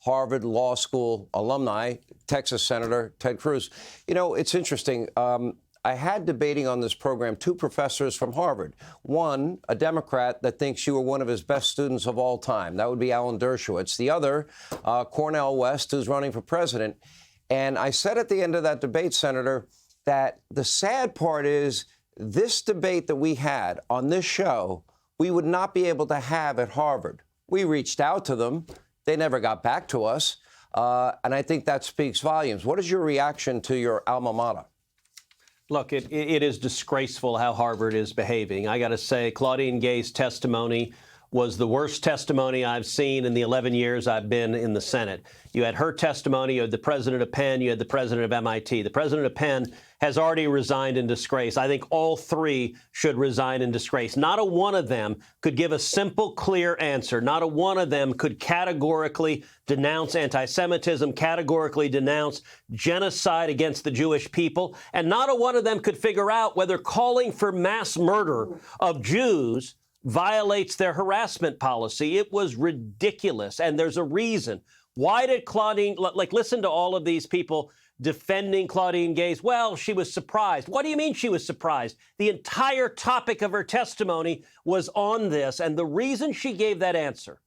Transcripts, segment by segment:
Harvard Law School alumni, Texas Senator Ted Cruz. You know, it's interesting. I had debating on this program two professors from Harvard. One, a Democrat that thinks you were one of his best students of all time. That would be Alan Dershowitz. The other, Cornel West, who's running for president. And I said at the end of that debate, Senator, that the sad part is this debate that we had on this show, we would not be able to have at Harvard. We reached out to them. They never got back to us. And I think that speaks volumes. What is your reaction to your alma mater? Look, it is disgraceful how Harvard is behaving. I got to say, Claudine Gay's testimony was the worst testimony I've seen in the 11 years I've been in the Senate. You had her testimony, you had the president of Penn, you had the president of MIT. The president of Penn has already resigned in disgrace. I think all three should resign in disgrace. Not a one of them could give a simple, clear answer. Not a one of them could categorically denounce anti-Semitism, categorically denounce genocide against the Jewish people. And not a one of them could figure out whether calling for mass murder of Jews violates their harassment policy. It was ridiculous. And there's a reason. Why did Claudine, listen to all of these people defending Claudine Gay's, well, she was surprised. What do you mean she was surprised? The entire topic of her testimony was on this. And the reason she gave that answer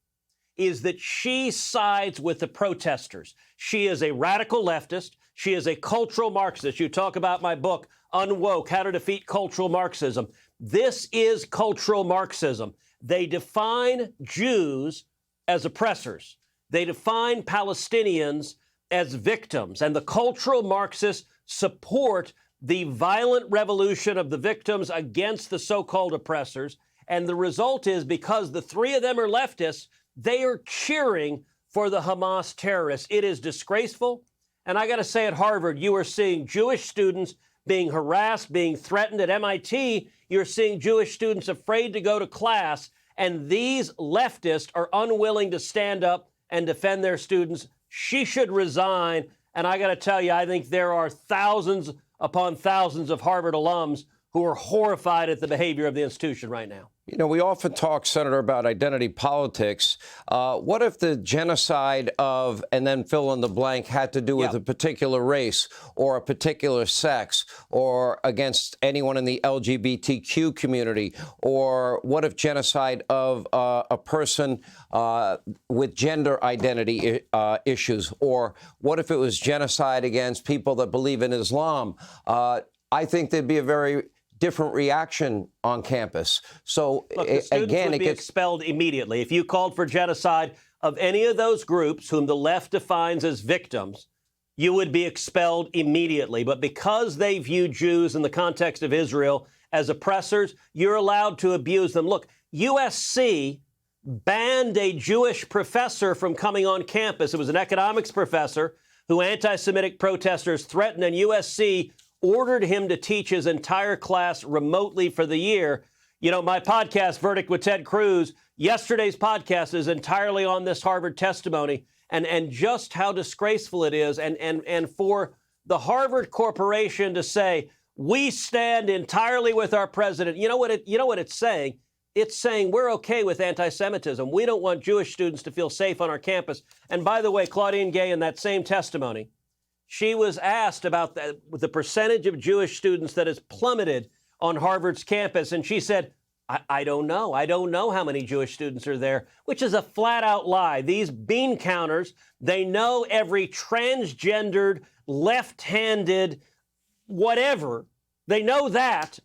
is that she sides with the protesters. She is a radical leftist. She is a cultural Marxist. You talk about my book, Unwoke, How to Defeat Cultural Marxism. This is cultural Marxism. They define Jews as oppressors. They define Palestinians as victims. And the cultural Marxists support the violent revolution of the victims against the so-called oppressors. And the result is, because the three of them are leftists, they are cheering for the Hamas terrorists. It is disgraceful. And I got to say, at Harvard, you are seeing Jewish students being harassed, being threatened. At MIT, you're seeing Jewish students afraid to go to class. And these leftists are unwilling to stand up and defend their students. She should resign. And I got to tell you, I think there are thousands upon thousands of Harvard alums who are horrified at the behavior of the institution right now. You know, we often talk, Senator, about identity politics. What if the genocide of, and then fill in the blank, had to do with a particular race or a particular sex, or against anyone in the LGBTQ community? Or what if genocide of a person with gender identity issues? Or what if it was genocide against people that believe in Islam? I think there'd be a very different reaction on campus. So look, the students would be expelled immediately. If you called for genocide of any of those groups whom the left defines as victims, you would be expelled immediately. But because they view Jews in the context of Israel as oppressors, you're allowed to abuse them. Look, USC banned a Jewish professor from coming on campus. It was an economics professor who anti-Semitic protesters threatened, and USC ordered him to teach his entire class remotely for the year. You know, my podcast, Verdict with Ted Cruz, yesterday's podcast is entirely on this Harvard testimony and just how disgraceful it is. And for the Harvard Corporation to say, we stand entirely with our president. You know what it's saying? It's saying we're okay with anti-Semitism. We don't want Jewish students to feel safe on our campus. And by the way, Claudine Gay, in that same testimony, she was asked about the percentage of Jewish students that has plummeted on Harvard's campus. And she said, I don't know. I don't know how many Jewish students are there, which is a flat out lie. These bean counters, they know every transgendered, left-handed, whatever. They know that,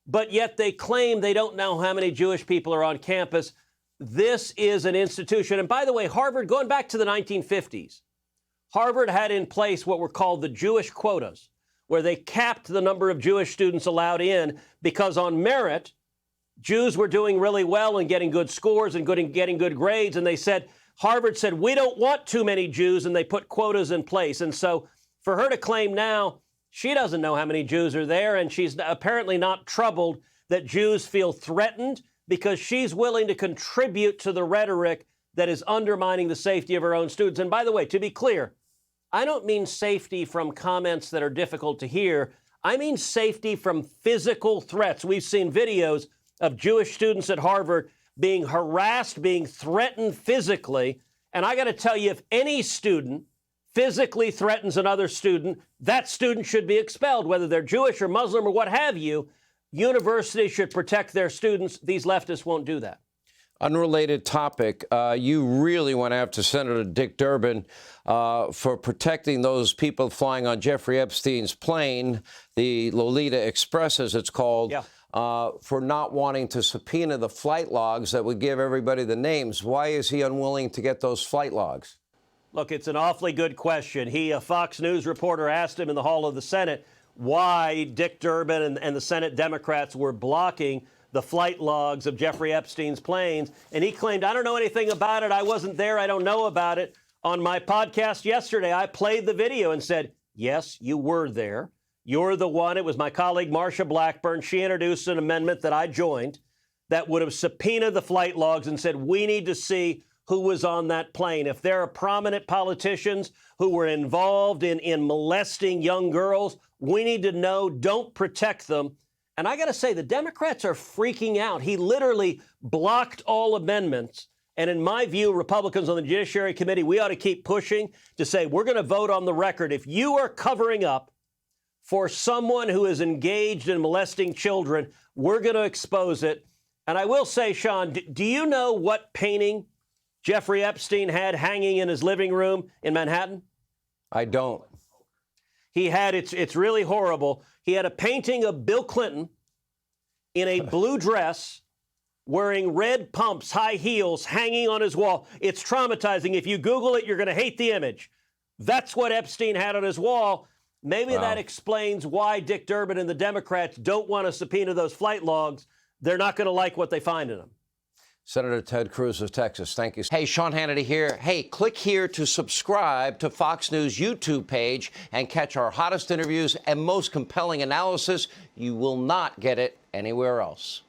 but yet they claim they don't know how many Jewish people are on campus. This is an institution. And by the way, Harvard, going back to the 1950s, Harvard had in place what were called the Jewish quotas, where they capped the number of Jewish students allowed in because on merit, Jews were doing really well and getting good scores and getting good grades. And Harvard said, we don't want too many Jews, and they put quotas in place. And so for her to claim now she doesn't know how many Jews are there, and she's apparently not troubled that Jews feel threatened because she's willing to contribute to the rhetoric that is undermining the safety of her own students. And by the way, to be clear, I don't mean safety from comments that are difficult to hear. I mean safety from physical threats. We've seen videos of Jewish students at Harvard being harassed, being threatened physically, And I got to tell you, if any student physically threatens another student, that student should be expelled, whether they're Jewish or Muslim or what have you. Universities should protect their students. These leftists won't do that. Unrelated topic. You really went after Senator Dick Durbin for protecting those people flying on Jeffrey Epstein's plane, the Lolita Express, as it's called, for not wanting to subpoena the flight logs that would give everybody the names. Why is he unwilling to get those flight logs? Look, it's an awfully good question. A Fox News reporter asked him in the hall of the Senate why Dick Durbin and the Senate Democrats were blocking the flight logs of Jeffrey Epstein's planes. And he claimed, I don't know anything about it. I wasn't there. I don't know about it. On my podcast yesterday, I played the video and said, yes, you were there. You're the one. It was my colleague, Marsha Blackburn. She introduced an amendment that I joined that would have subpoenaed the flight logs and said, we need to see who was on that plane. If there are prominent politicians who were involved in molesting young girls, we need to know. Don't protect them. And I got to say, the Democrats are freaking out. He literally blocked all amendments. And in my view, Republicans on the Judiciary Committee, we ought to keep pushing to say we're going to vote on the record. If you are covering up for someone who is engaged in molesting children, we're going to expose it. And I will say, Sean, do you know what painting Jeffrey Epstein had hanging in his living room in Manhattan? I don't. He had, it's really horrible. He had a painting of Bill Clinton in a blue dress, wearing red pumps, high heels, hanging on his wall. It's traumatizing. If you Google it, you're going to hate the image. That's what Epstein had on his wall. Maybe that explains why Dick Durbin and the Democrats don't want to subpoena those flight logs. They're not going to like what they find in them. Senator Ted Cruz of Texas, thank you. Hey, Sean Hannity here. Hey, click here to subscribe to Fox News YouTube page and catch our hottest interviews and most compelling analysis. You will not get it anywhere else.